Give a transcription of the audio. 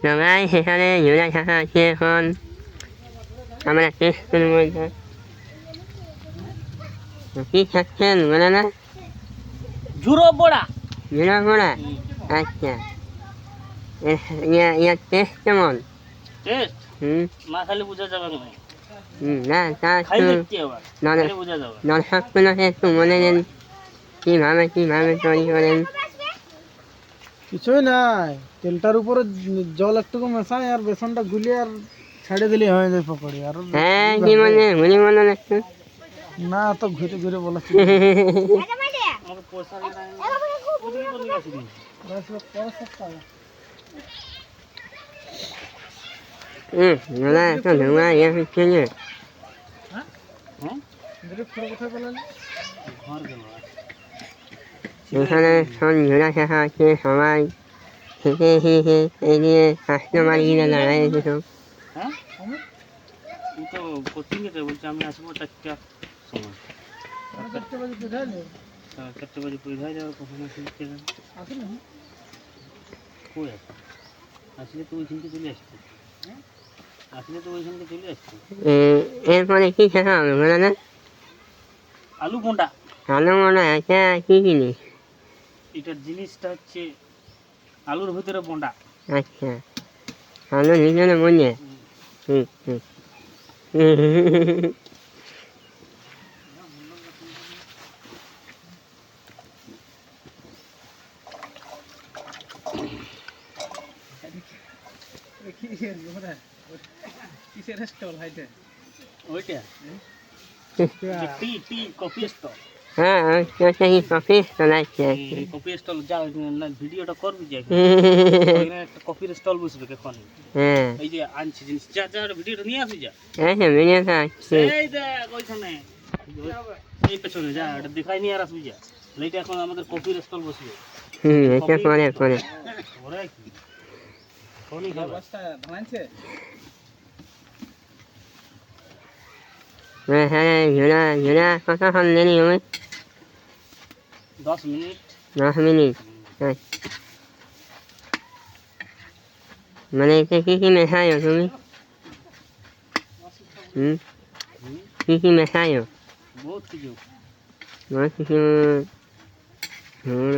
সবাই সেখানে ঝোলা থাকা আছে এখন আমরা টেস্ট করবো এটা কি খাচ্ছেন বলে না ঝুরো বড়া ঝোলা পোড়া আচ্ছা ইয়ার টেস্ট কেমন টেস্ট হুম না খালি বোঝা যাবে না না তা খাই একটু দেখতে আবার খালি বোঝা যাবে দর্শকগুলোকে একটু বলে দেন কিভাবে তৈরি করেন কিছুই নাই তেলটার উপরে জল একটুকু মেশাই আর বেসনটা গুলিয়ে আর ছেড়ে দিলে হয়ে যায় পকোড়ি আর হ্যাঁ কি মনে ঘুরি মনে একটু না তো ঘুরে ঘুরে বলাচ্ছি আমাকে পয়সা দিয়ে ওদিকে তো নিয়ে আসিনি ঝোলা একটু ধোঁয়া ইয়ে হচ্ছে যে হ্যাঁ কোথায় বলেন ঘর গেল এখানে সব ঝোলা থাকা আছে সবাই হেঁটে হেঁটে এগিয়ে কাস্টমার গিয়ে দাঁড়ায় সব হ্যাঁ আমি তো কোচিং এ বলছি আমি আসবো 4টা সময় 4টা বাজে কোথায় নেই 4টা বাজে পরীক্ষায় যাবো কখন আসতে আসেন না কই আছে আসলে তো ওইখানকে চলে আসছে আসলে তো ওইখানকে চলে আসছে এরপরে কি শেখা হবে বলে না আলু বোঁডা আলু মনে আছে কি জিনিস এটার জিনিসটা হচ্ছে আলুর ভিতরে বোঁডা আচ্ছা আলু ভিতরে বুঝে হুম হুম কিসের স্টল হাইটে ওইটা টি টি কফি স্টল হ্যাঁ ওইটা কি কফি চলাচ্ছে এই কফি স্টল যা না ভিডিওটা করবি যে ওখানে একটা কফির স্টল বসবে এখন হ্যাঁ এই যে আনছি জিনিস যা যা ভিডিওটা নিয়ে আসবি যা এই যে ভিডিওটা আসছে এই দেখ ওইখানে এই পেছনে যা এটা দেখাই নিয়ে আর আসবি যা এইটা এখন আমাদের কফির স্টল বসবে এটা পরে ওরে কি কোনি খাবে বস্তা ভাঙাইছে হ্যাঁ ঝোলা কতক্ষণ দেরি হবে 10 মিনিট 10 মিনিট মানে এতে কি মেশাയോ তুমি হুম কি মেশাയോ বহুত কিছু বহুত কিছু